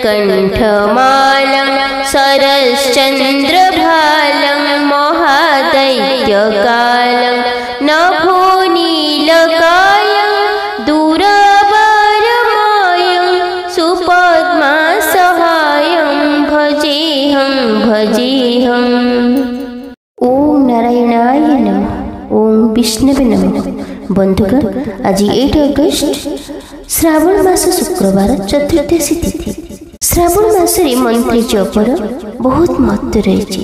कंठमालं सरश्चन्द्रभालं महादैत्यकालं नभोनीलकायं दूरवारमायं सुपद्मासहायं भजेऽहं भजेऽहम्। ओम नारायणाय नमः। ओम विष्णवे नमः। बंधुगण, आज 8 अगस्ट श्रावण मास शुक्रवार चतुर्दशी तिथि। श्रावण मासरे मंत्र जपर बहुत महत्व रही।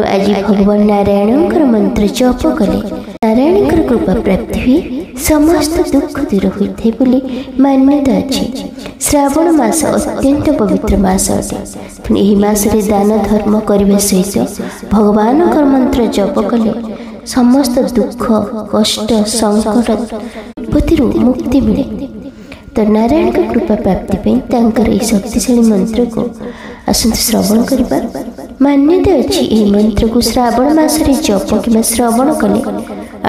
आज भगवान नारायण मंत्र जप कले नारायण कृपा प्राप्ति हुए, समस्त दुख दूर होता है मान्यता अच्छी। श्रावण मास अत्यंत पवित्र मास अटे। यही मासरे दान धर्म करने सहित भगवान मंत्र जप कले समस्त दुख कष्ट संकट विपत्ति मुक्ति मिले। तो नारायण का कृपा प्राप्ति यह शक्तिशाली मंत्र को आसंत श्रवण करवा। मान्यता अच्छी यह मंत्र को श्रावण मासरे जप कि श्रवण कले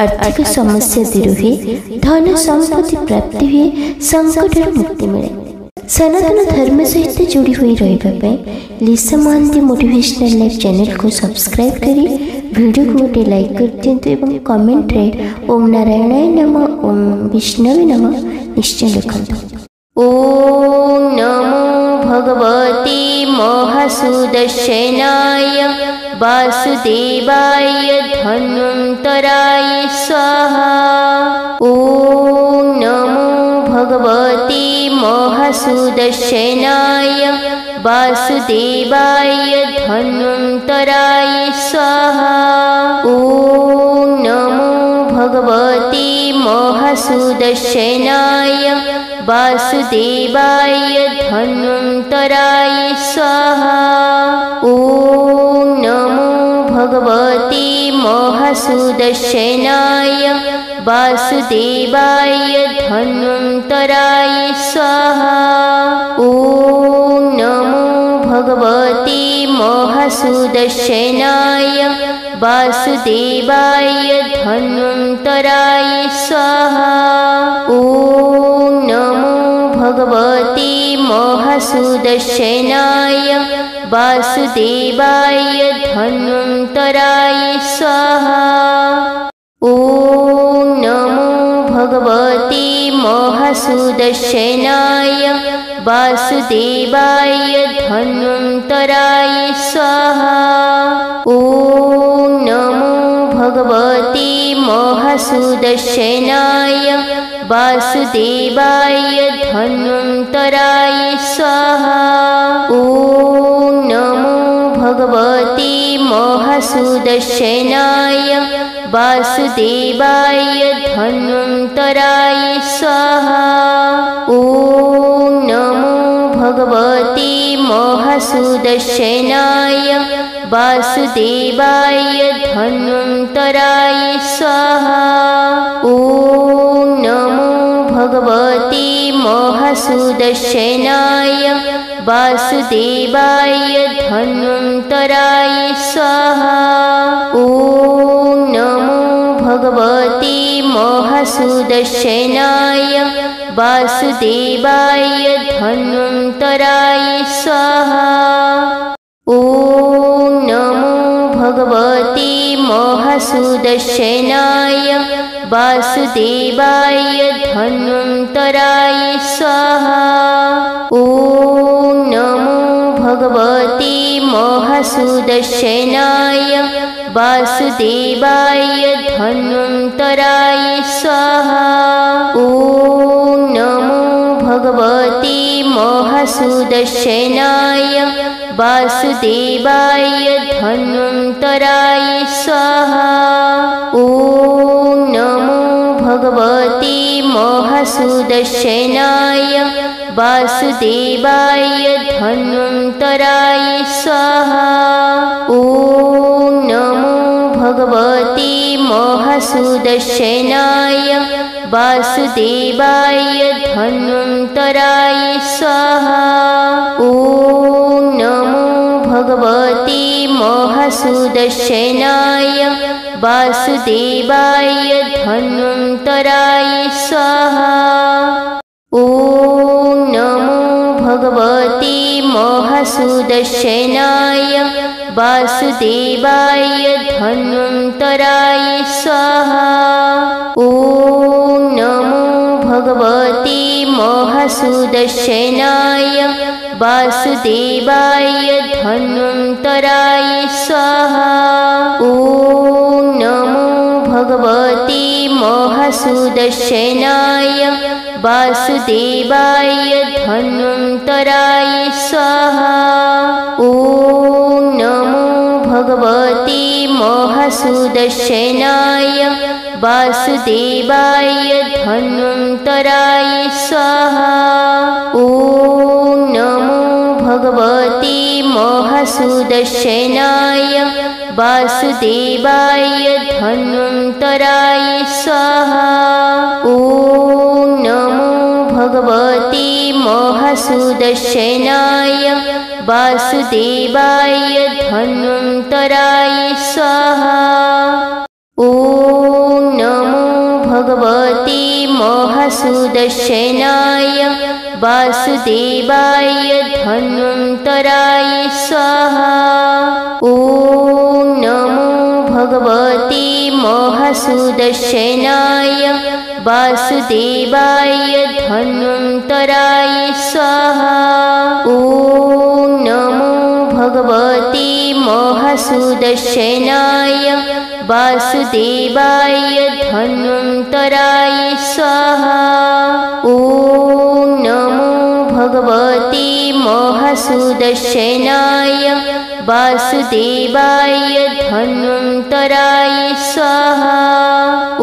आर्थिक समस्या दूर हुए, धन संपत्ति प्राप्ति हुए, संकट मुक्ति मिले। सनातन धर्म सहित जोड़ी हुई रही लिसा महांती मोटिवेशनल लाइफ चैनल को सब्सक्राइब करी वीडियो को गोटे लाइक कर दिंतु एवं कमेंट रे ओम नारायणाय नमः ओम विष्णवे नमः निश्चय लिखंतु। ओम नमो भगवते महासुदर्शनाय वासुदेवाय धन्वन्तराय स्वाहा। ओम नमो भगवते महासुदर्शनाय वासुदेवाय धन्वन्तराय स्वाहा। ओम नमो भगवते महासुदर्शनाय वासुदेवाय धन्वन्तराय स्वाहा। ओम नमो भगवते महासुदर्शनाय वासुदेवाय धन्वन्तराय स्वाहा। ओम नमो भगवते महासुदर्शनाय वासुदेवाय धन्वन्तराय स्वाहा। ओम नमो भगवते महासुदर्शनाय वासुदेवाय धन्वन्तराय स्वाहा। ओम नमो भगवते महासुदर्शनाय वासुदेवाय धन्वन्तराय स्वाहा। ओम नमो भगवते महासुदर्शनाय वासुदेवाय धन्वन्तराय स्वाहा। ओम नमो भगवते महासुदर्शनाय वासुदेवाय धन्वन्तराय स्वाहा। ओम नमो भगवते महासुदर्शनाय वासुदेवाय धन्वन्तराय स्वाहा। ओम नमो भगवते महासुदर्शनाय वासुदेवाय धन्वन्तराय स्वाहा। ओम नमो भगवते महासुदर्शनाय वासुदेवाय धन्वन्तराय स्वाहा। ओम नमो भगवते महासुदर्शनाय वासुदेवाय धन्वन्तराय स्वाहा। ओम नमो भगवते महासुदर्शनाय वासुदेवाय धन्वन्तराय स्वाहा। ओम नमो भगवते महासुदर्शनाय वासुदेवाय धन्वन्तराय स्वाहा। ओम नमो भगवते महासुदर्शनाय वासुदेवाय धन्वन्तराय स्वाहा। ओम नमो भगवते महासुदर्शनाय वासुदेवाय धन्वन्तराय स्वाहा। ओम नमो भगवते महासुदर्शनाय वासुदेवाय धन्वन्तराय स्वाहा। ओम नमो भगवते सुदर्शनाय वासुदेवाय धन्वन्तराय स्वाहा। ॐ नमो भगवते महासुदर्शनाय वासुदेवाय धन्वन्तराय स्वाहा। ॐ नमो भगवते महासुदर्शनाय वासुदेवाय धन्वन्तराय स्वाहा। ॐ नमो भगवते महासुदर्शनाय वासुदेवाय धन्वन्तराय स्वाहा। ॐ नमो भगवते महासुदर्शनाय वासुदेवाय धन्वन्तराय स्वाहा। ॐ नमो भगवते महासुदर्शनाय वासुदेवाय धन्वन्तराय स्वाहा। ॐ नमो भगवते महासुदर्शनाय वासुदेवाय धन्वन्तराय स्वाहा। ॐ नमो भगवते महासुदर्शनाय वासुदेवाय धन्वन्तराय स्वाहा। ॐ नमो भगवते महासुदर्शनाय वासुदेवाय धन्वन्तराय स्वाहा। ॐ नमो भगवते महासुदर्शनाय वासुदेवाय धन्वन्तराय स्वाहा। ॐ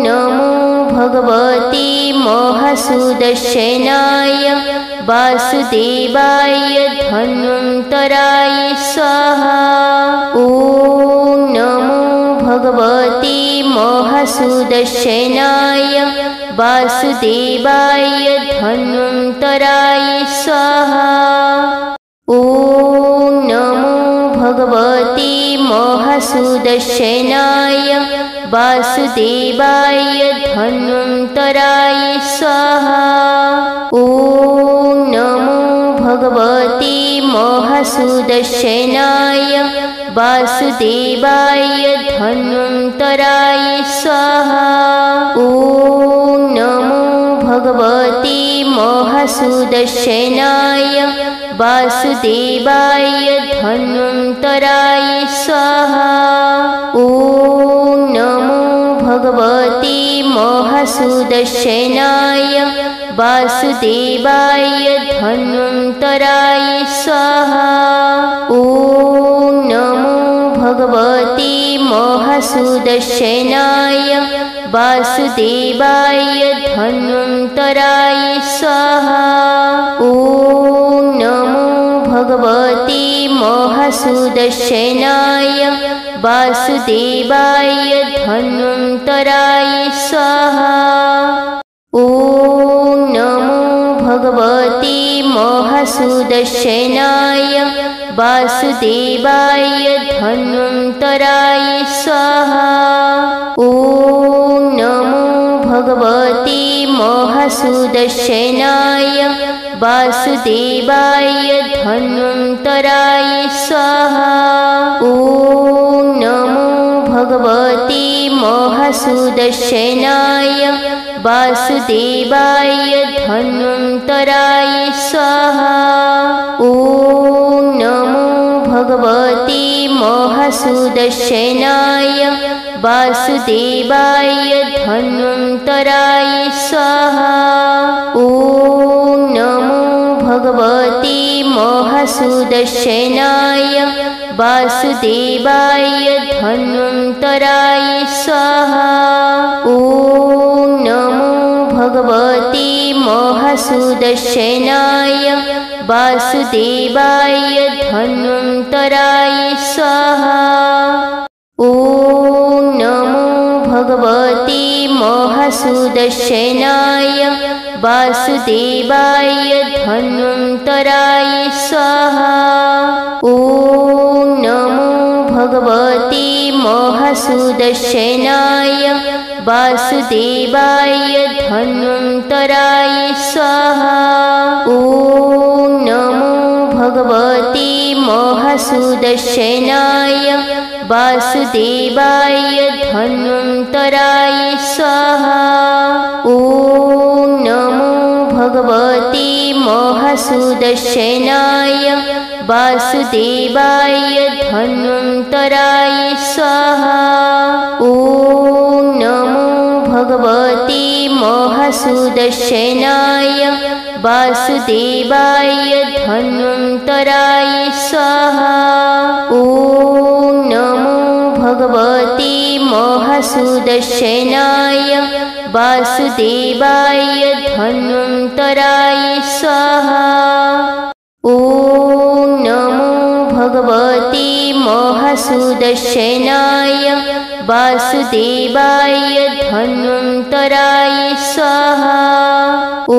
नमो भगवते महासुदर्शनाय वासुदेवाय धन्वन्तराय स्वाहा। ॐ नमो भगवते महासुदर्शनाय वासुदेवाय धन्वन्तराय स्वाहा। ॐ नमो भगवते महासुदर्शनाय वासुदेवाय धन्वन्तराय स्वाहा। ॐ नमो भगवते महासुदर्शनाय वासुदेवाय धन्वन्तराय स्वाहा। ॐ नमो भगवते महासुदर्शनाय वासुदेवाय धन्वन्तराय स्वाहा। ॐ नमो भगवते महासुदर्शनाय वासुदेवाय धन्वन्तराय स्वाहा। ॐ नमो भगवते महासुदर्शनाय वासुदेवाय धन्वन्तराय स्वाहा। ॐ नमो भगवते महासुदर्शनाय वासुदेवाय धन्वन्तराय स्वाहा। ॐ नमो भगवते महासुदर्शनाय वासुदेवाय धन्वन्तराय स्वाहा। ॐ नमो भगवते महासुदर्शनाय वासुदेवाय धन्वन्तराय स्वाहा। ॐ नमो भगवते महासुदर्शनाय वासुदेवाय धन्वन्तराय स्वाहा। ॐ नमो भगवते महासुदर्शनाय वासुदेवाय धन्वन्तराय स्वाहा। ॐ नमो भगवते महासुदर्शनाय वासुदेवाय धन्वन्तराय स्वाहा। ॐ नमो भगवते महासुदर्शनाय वासुदेवाय धन्वन्तराय स्वाहा। ॐ नमो भगवते महासुदर्शनाय वासुदेवाय धन्वन्तराय स्वाहा। ॐ नमो भगवते महासुदर्शनाय वासुदेवाय धन्वन्तराय स्वाहा। ॐ नमो भगवते महासुदर्शनाय वासुदेवाय धन्वन्तराय स्वाहा। ॐ नमो भगवते महासुदर्शनाय वासुदेवाय धन्वन्तराय स्वाहा। ॐ नमो भगवते महासुदर्शनाय वासुदेवाय धन्वन्तराय स्वाहा। ॐ नमो भगवते महासुदर्शनाय वासुदेवाय धन्वन्तराय स्वाहा। ॐ नमो भगवते महासुदर्शनाय वासुदेवाय धन्वन्तराय स्वाहा। ॐ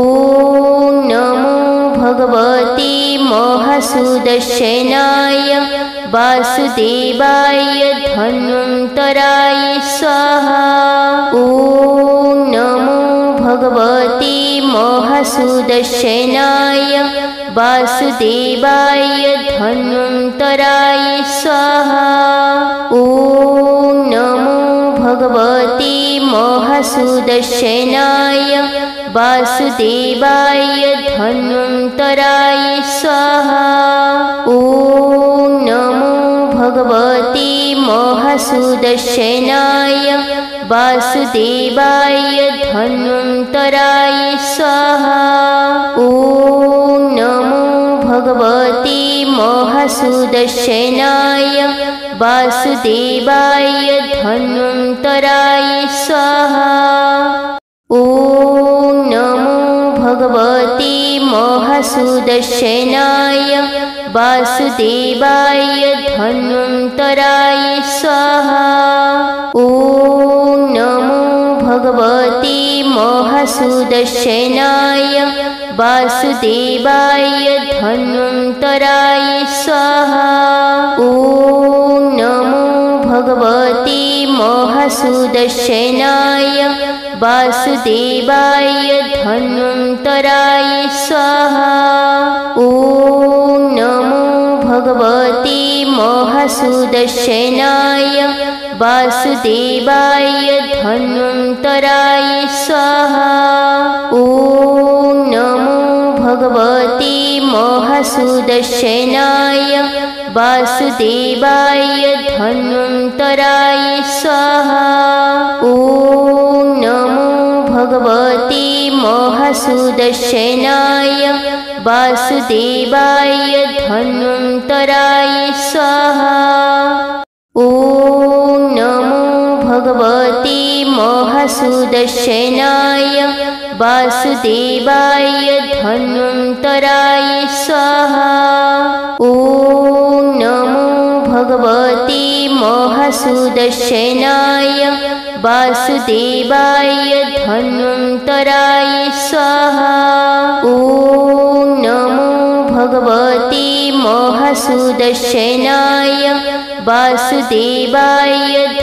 नमो भगवते महासुदर्शनाय वासुदेवाय धन्वन्तराय स्वाहा। ॐ नमो भगवते महासुदर्शनाय वासुदेवाय धन्वन्तराय स्वाहा। ॐ नमो भगवते महासुदर्शनाय वासुदेवाय धन्वन्तराय स्वाहा। ॐ नमो भगवते महासुदर्शनाय वासुदेवाय धन्वन्तराय स्वाहा। ॐ नमो भगवते महासुदर्शनाय वासुदेवाय धन्वन्तराय स्वाहा। ॐ नमो भगवते महासुदर्शनाय वासुदेवाय धन्वन्तराय स्वाहा। ॐ नमो भगवते महासुदर्शनाय वासुदेवाय धन्वन्तराय स्वाहा। ॐ नमो भगवते महासुदर्शनाय वासुदेवाय धन्वन्तराय स्वाहा। ॐ नमो भगवते महासुदर्शनाय वासुदेवाय धन्वन्तराय स्वाहा। ॐ नमो भगवते महासुदर्शनाय वासुदेवाय धन्वन्तराय स्वाहा। ॐ नमो भगवते महासुदर्शनाय वासुदेवाय धन्वन्तराय स्वाहा। ॐ नमो भगवते महासुदर्शनाय वासुदेवाय धन्वन्तराय स्वाहा। ॐ नमो भगवते महासुदर्शनाय वासुदेवाय धन्वन्तराय स्वाहा। ॐ नमो भगवते महासुदर्शनाय वासुदेवाय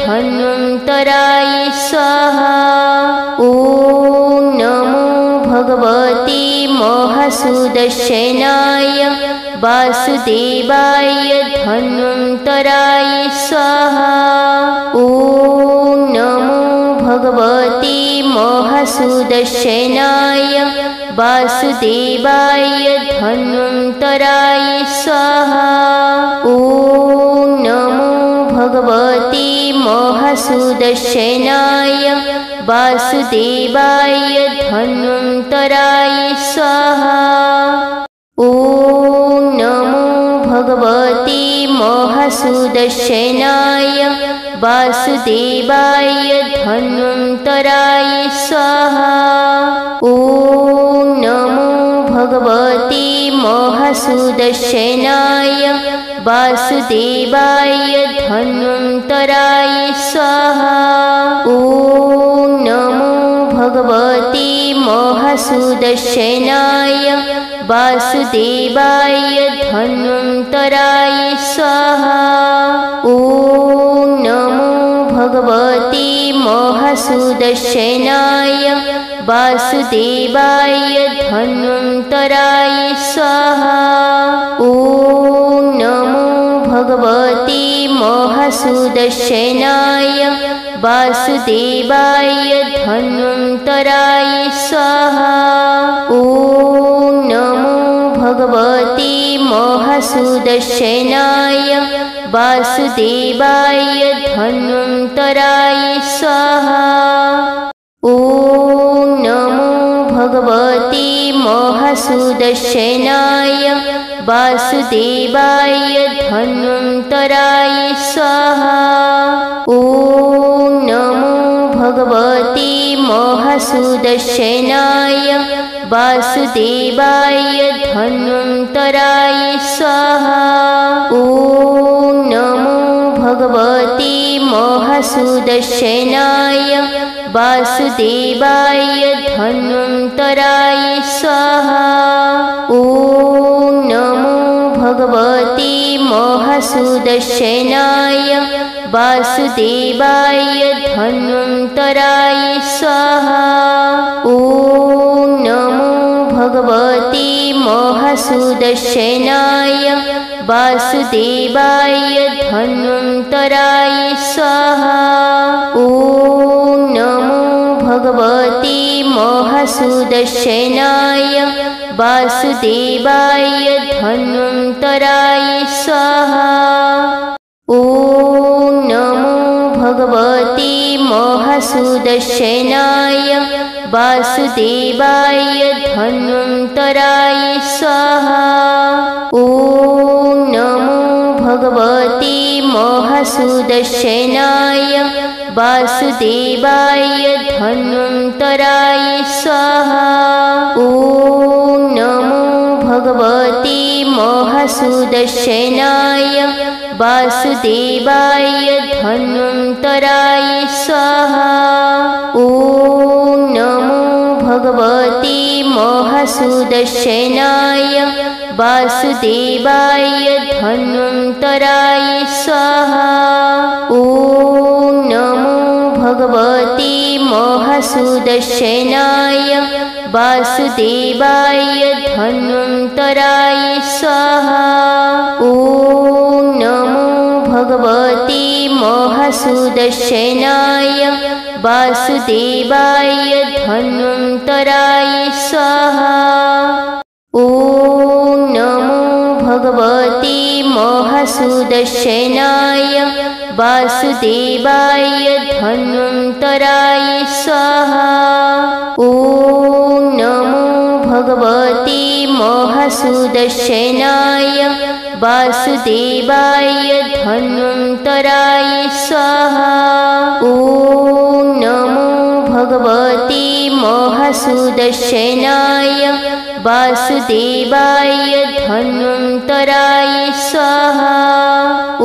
धन्वन्तराय स्वाहा। ॐ नमो भगवते महासुदर्शनाय वासुदेवाय धन्वन्तराय स्वाहा। ॐ नमो भगवते महासुदर्शनाय वासुदेवाय धन्वन्तराय स्वाहा। ॐ नमो भगवते महासुदर्शनाय वासुदेवाय धन्वन्तराय स्वाहा। ॐ नमो भगवते महासुदर्शनाय वासुदेवाय धन्वन्तराय स्वाहा। ॐ नमो भगवते महासुदर्शनाय वासुदेवाय धन्वन्तराय स्वाहा। ॐ नमो भगवते महासुदर्शनाय वासुदेवाय धन्वन्तराय स्वाहा। ॐ नमो भगवते महासुदर्शनाय वासुदेवाय धन्वन्तराय स्वाहा। ॐ नमो भगवते महासुदर्शनाय वासुदेवाय धन्वन्तराय स्वाहा। ॐ नमो भगवते महासुदर्शनाय वासुदेवाय धन्वन्तराय स्वाहा। ॐ नमो भगवते महासुदर्शनाय वासुदेवाय धन्वन्तराय स्वाहा। ॐ नमो भगवते महासुदर्शनाय वासुदेवाय धन्वन्तराय स्वाहा। ॐ नमो भगवते महासुदर्शनाय वासुदेवाय धन्वन्तराय स्वाहा। ॐ नमो भगवते महासुदर्शनाय वासुदेवाय धन्वन्तराय स्वाहा। ॐ नमो भगवते महासुदर्शनाय वासुदेवाय धन्वन्तराय स्वाहा। ॐ नमो भगवते महासुदर्शनाय वासुदेवाय धन्वन्तराय स्वाहा। ॐ नमो भगवते महासुदर्शनाय वासुदेवाय धन्वन्तराय स्वाहा। ॐ नमो भगवते महासुदर्शनाय वासुदेवाय धन्वन्तराय स्वाहा। ॐ नमो भगवते महासुदर्शनाय वासुदेवाय धन्वन्तराय स्वाहा। ॐ नमो भगवते महासुदर्शनाय वासुदेवाय धन्वन्तराय स्वाहा। ॐ नमो भगवते महासुदर्शनाय वासुदेवाय धन्वन्तराय स्वाहा। ॐ नमो भगवते महासुदर्शनाय वासुदेवाय धन्वन्तराय स्वाहा। ॐ नमो भगवते महासुदर्शनाय वासुदेवाय धन्वन्तराय स्वाहा। ॐ नमो भगवते महासुदर्शनाय वासुदेवाय धन्वन्तराय स्वाहा। ॐ नमो भगवते महासुदर्शनाय वासुदेवाय धन्वन्तराय स्वाहा। ॐ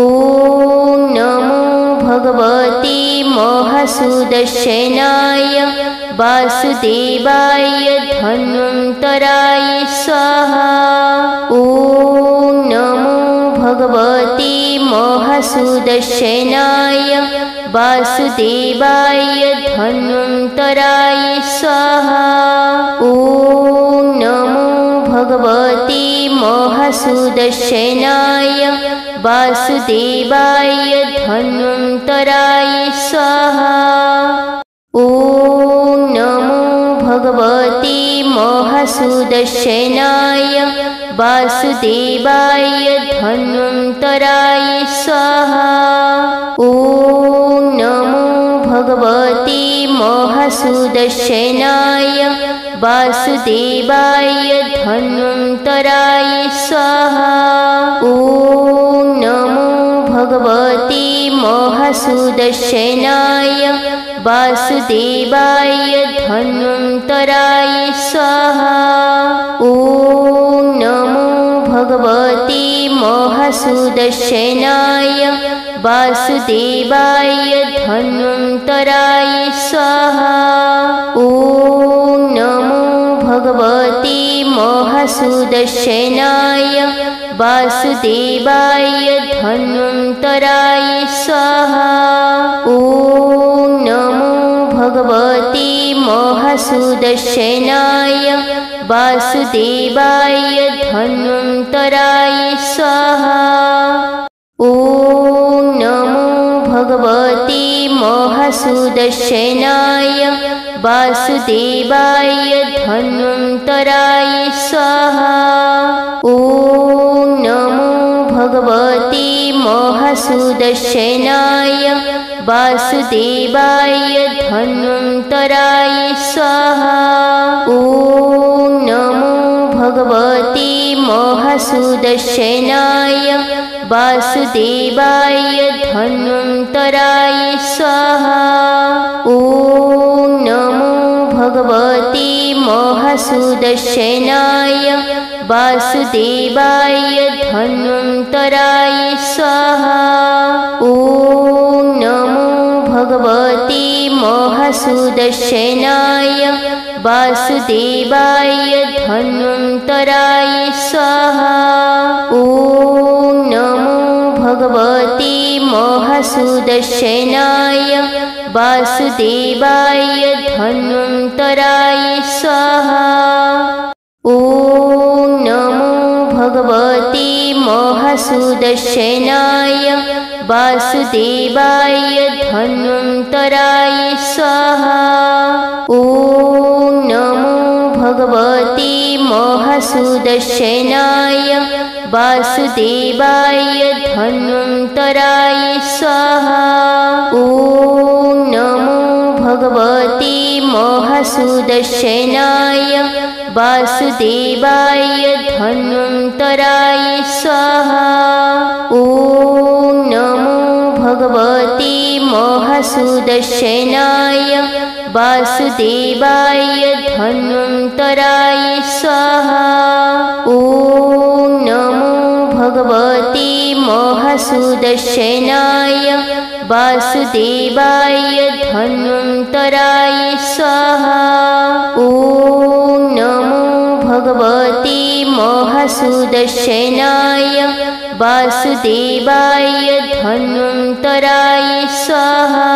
नमो भगवते महासुदर्शनाय वासुदेवाय धन्वन्तराय स्वाहा। ॐ नमो भगवते महासुदर्शनाय वासुदेवाय धन्वन्तराय स्वाहा। ॐ नमो भगवते महासुदर्शनाय वासुदेवाय धन्वन्तराय स्वाहा। ॐ नमो भगवते महासुदर्शनाय वासुदेवाय धन्वन्तराय स्वाहा। ॐ नमो भगवते महासुदर्शनाय वासुदेवाय धन्वन्तराय स्वाहा। ॐ नमो भगवते महासुदर्शनाय वासुदेवाय धन्वन्तराय स्वाहा। ॐ नमो भगवते महासुदर्शनाय वासुदेवाय धन्वन्तराय स्वाहा। ॐ नमो भगवते महासुदर्शनाय वासुदेवाय धन्वन्तराय स्वाहा। ॐ नमो भगवते महासुदर्शनाय वासुदेवाय धन्वन्तराय स्वाहा। ॐ नमो भगवते महासुदर्शनाय वासुदेवाय धन्वन्तराय स्वाहा। ॐ नमो भगवते महासुदर्शनाय वासुदेवाय धन्वन्तराय स्वाहा। ॐ नमो भगवते महासुदर्शनाय वासुदेवाय धन्वन्तराय स्वाहा। ॐ नमो भगवते महासुदर्शनाय वासुदेवाय धन्वन्तराय स्वाहा। ॐ नमो भगवते महासुदर्शनाय वासुदेवाय धन्वन्तराय स्वाहा। ॐ नमो भगवते महासुदर्शनाय वासुदेवाय धन्वन्तराय स्वाहा। ॐ नमो भगवते महासुदर्शनाय वासुदेवाय धन्वन्तराय स्वाहा। ॐ नमो भगवते महासुदर्शनाय वासुदेवाय धन्वन्तराय स्वाहा। ॐ नमो भगवते महासुदर्शनाय वासुदेवाय धन्वन्तराय स्वाहा। ॐ नमो भगवते महासुदर्शनाय वासुदेवाय धन्वन्तराय स्वाहा। ॐ नमो भगवते महासुदर्शनाय वासुदेवाय धन्वन्तराय स्वाहा। ॐ नमो भगवते महासुदर्शनाय वासुदेवाय धन्वन्तराय स्वाहा।